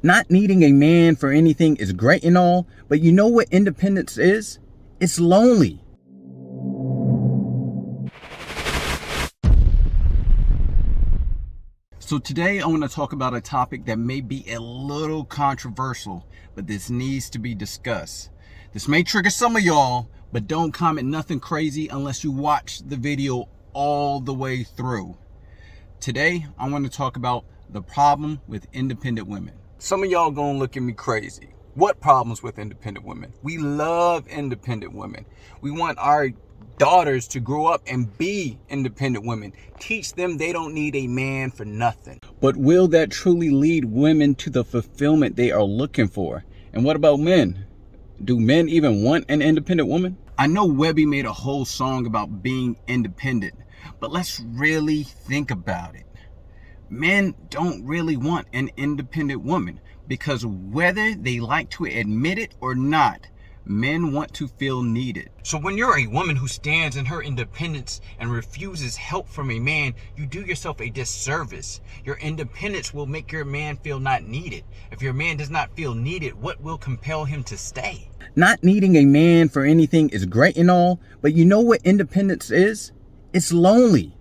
Not needing a man for anything is great and all, but you know what independence is? It's lonely. So today I want to talk about a topic that may be a little controversial, but this needs to be discussed. This may trigger some of y'all, but don't comment nothing crazy unless you watch the video all the way through. Today I want to talk about the problem with independent women. Some of y'all gonna look at me crazy. What problems with independent women? We love independent women. We want our daughters to grow up and be independent women. Teach them they don't need a man for nothing. But will that truly lead women to the fulfillment they are looking for? And what about men? Do men even want an independent woman? I know Webby made a whole song about being independent, but let's really think about it. Men don't really want an independent woman because whether they like to admit it or not, men want to feel needed. So when you're a woman who stands in her independence and refuses help from a man, you do yourself a disservice. Your independence will make your man feel not needed. If your man does not feel needed, what will compel him to stay? Not needing a man for anything is great and all, but you know what independence is? It's lonely.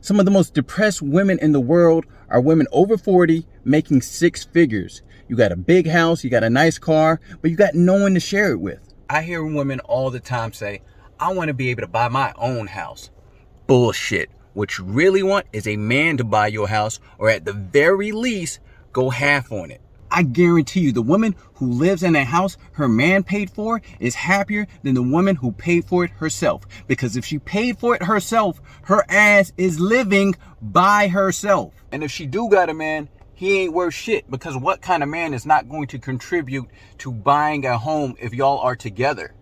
Some of the most depressed women in the world are women over 40 making six figures. You got a big house, you got a nice car, but you got no one to share it with. I hear women all the time say, I want to be able to buy my own house. Bullshit. What you really want is a man to buy your house, or at the very least, go half on it. I guarantee you the woman who lives in a house her man paid for is happier than the woman who paid for it herself. Because if she paid for it herself, her ass is living by herself. And if she do got a man, he ain't worth shit, because what kind of man is not going to contribute to buying a home if y'all are together?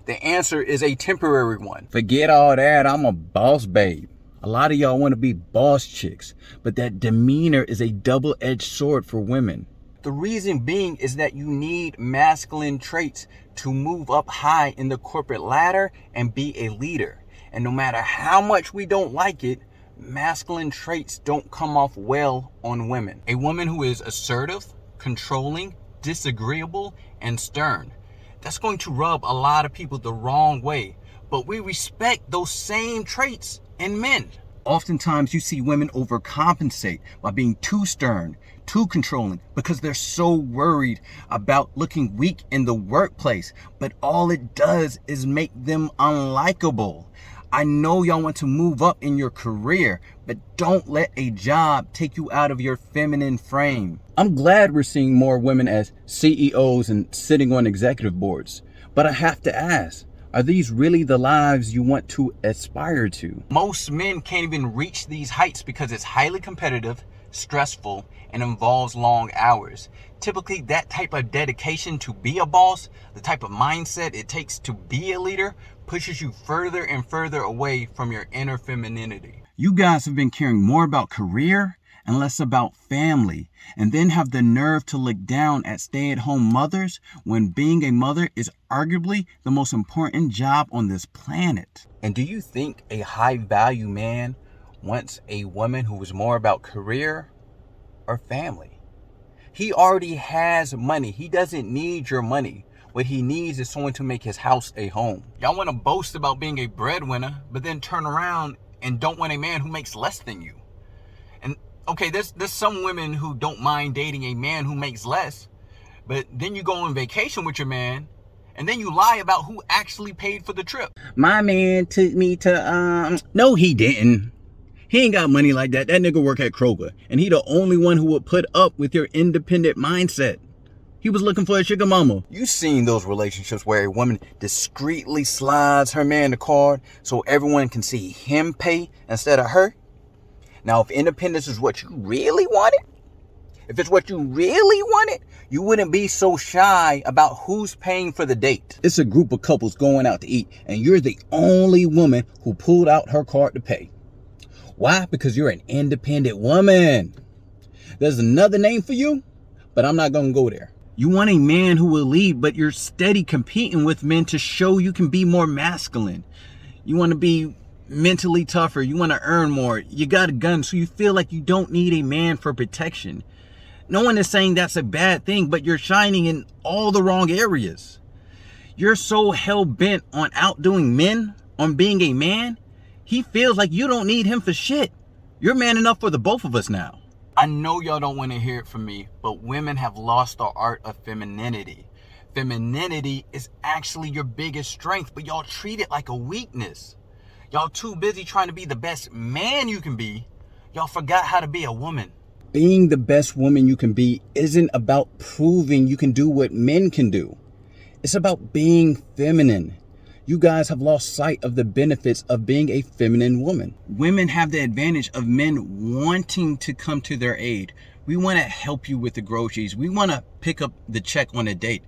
The answer is a temporary one. Forget all that, I'm a boss babe. A lot of y'all want to be boss chicks, but that demeanor is a double-edged sword for women. The reason being is that you need masculine traits to move up high in the corporate ladder and be a leader. And no matter how much we don't like it, masculine traits don't come off well on women. A woman who is assertive, controlling, disagreeable, and stern. That's going to rub a lot of people the wrong way, but we respect those same traits in men. Oftentimes you see women overcompensate by being too stern, too controlling, because they're so worried about looking weak in the workplace, but all it does is make them unlikable. I know y'all want to move up in your career, but don't let a job take you out of your feminine frame. I'm glad we're seeing more women as CEOs and sitting on executive boards, but I have to ask, are these really the lives you want to aspire to? Most men can't even reach these heights because it's highly competitive, stressful, and involves long hours. Typically, that type of dedication to be a boss, the type of mindset it takes to be a leader, pushes you further and further away from your inner femininity. You guys have been caring more about career and less about family, and then have the nerve to look down at stay-at-home mothers when being a mother is arguably the most important job on this planet. And do you think a high-value man wants a woman who is more about career or family? He already has money. He doesn't need your money. What he needs is someone to make his house a home. Y'all want to boast about being a breadwinner, but then turn around and don't want a man who makes less than you. And okay, there's some women who don't mind dating a man who makes less, but then you go on vacation with your man, and then you lie about who actually paid for the trip. My man took me to, no he didn't. He ain't got money like that. That nigga work at Kroger, and he the only one who would put up with your independent mindset. He was looking for a sugar mama. You seen those relationships where a woman discreetly slides her man the card so everyone can see him pay instead of her? Now, if independence is what you really wanted, you wouldn't be so shy about who's paying for the date. It's a group of couples going out to eat, and you're the only woman who pulled out her card to pay. Why? Because you're an independent woman. There's another name for you, but I'm not gonna go there. You want a man who will lead, but you're steady competing with men to show you can be more masculine. You want to be mentally tougher. You want to earn more. You got a gun, so you feel like you don't need a man for protection. No one is saying that's a bad thing, but you're shining in all the wrong areas. You're so hell-bent on outdoing men, on being a man, he feels like you don't need him for shit. You're man enough for the both of us now. I know y'all don't want to hear it from me, but women have lost the art of femininity. Femininity is actually your biggest strength, but y'all treat it like a weakness. Y'all too busy trying to be the best man you can be. Y'all forgot how to be a woman. Being the best woman you can be isn't about proving you can do what men can do. It's about being feminine. You guys have lost sight of the benefits of being a feminine woman. Women have the advantage of men wanting to come to their aid. We want to help you with the groceries. We want to pick up the check on a date.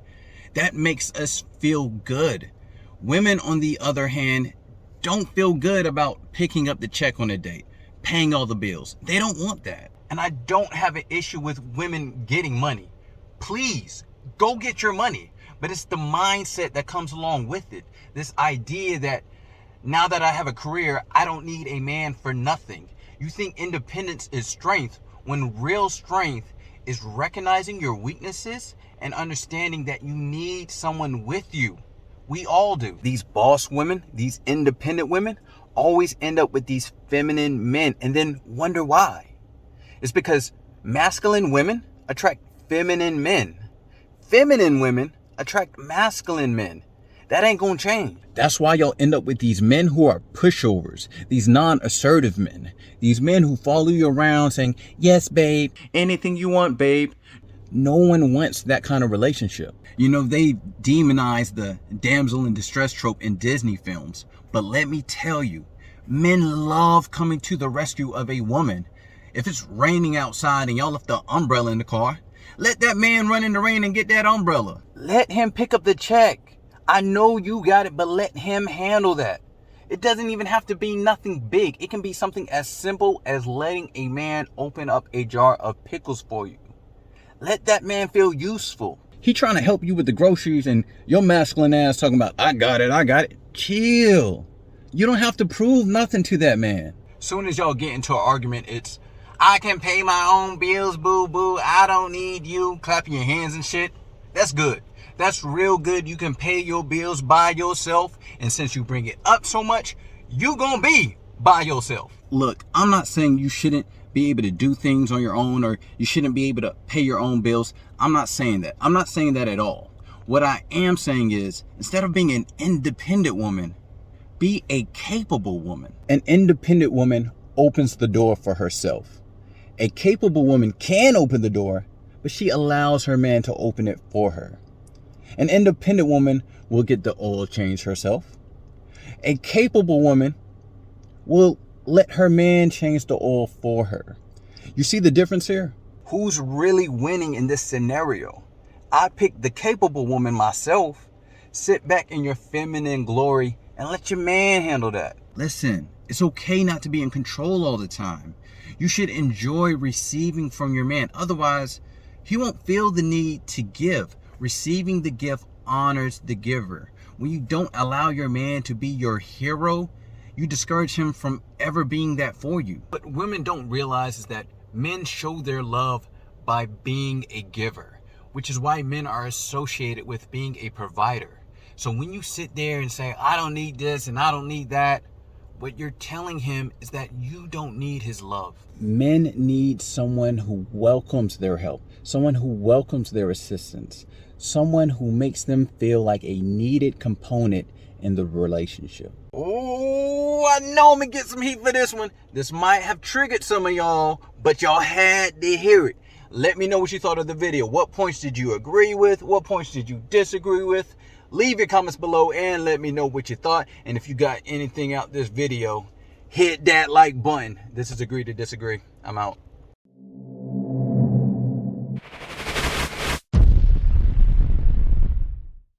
That makes us feel good. Women, on the other hand, don't feel good about picking up the check on a date, paying all the bills. They don't want that. And I don't have an issue with women getting money. Please, go get your money. But it's the mindset that comes along with it. This idea that now that I have a career, I don't need a man for nothing. You think independence is strength when real strength is recognizing your weaknesses and understanding that you need someone with you. We all do. These boss women, these independent women, always end up with these feminine men and then wonder why. It's because masculine women attract feminine men. Feminine women attract masculine men. That ain't gonna change. That's why y'all end up with these men who are pushovers, these non-assertive men, these men who follow you around saying, yes, babe, anything you want, babe. No one wants that kind of relationship. You know, they demonize the damsel in distress trope in Disney films. But let me tell you, men love coming to the rescue of a woman. If it's raining outside and y'all left the umbrella in the car, let that man run in the rain and get that umbrella. Let him pick up the check. I know you got it, but let him handle that. It doesn't even have to be nothing big. It can be something as simple as letting a man open up a jar of pickles for you. Let that man feel useful. He trying to help you with the groceries and your masculine ass talking about, I got it. Chill. You don't have to prove nothing to that man. Soon as y'all get into an argument, it's, I can pay my own bills, boo-boo. I don't need you. Clapping your hands and shit. That's good. That's real good. You can pay your bills by yourself. And since you bring it up so much, you gonna be by yourself. Look, I'm not saying you shouldn't be able to do things on your own or you shouldn't be able to pay your own bills. I'm not saying that. I'm not saying that at all. What I am saying is, instead of being an independent woman, be a capable woman. An independent woman opens the door for herself. A capable woman can open the door, but she allows her man to open it for her. An independent woman will get the oil change herself. A capable woman will let her man change the oil for her. You see the difference here? Who's really winning in this scenario? I picked the capable woman myself. Sit back in your feminine glory and let your man handle that. Listen, it's okay not to be in control all the time. You should enjoy receiving from your man. Otherwise, he won't feel the need to give. Receiving the gift honors the giver. When you don't allow your man to be your hero, you discourage him from ever being that for you. What women don't realize is that men show their love by being a giver, which is why men are associated with being a provider. So when you sit there and say, I don't need this and I don't need that, what you're telling him is that you don't need his love. Men need someone who welcomes their help, someone who welcomes their assistance, someone who makes them feel like a needed component in the relationship. Oh, I know I'm gonna get some heat for this one. This might have triggered some of y'all, but y'all had to hear it. Let me know what you thought of the video. What points did you agree with? What points did you disagree with? Leave your comments below and let me know what you thought. And if you got anything out this video, hit that like button. This is Agree to Disagree. I'm out.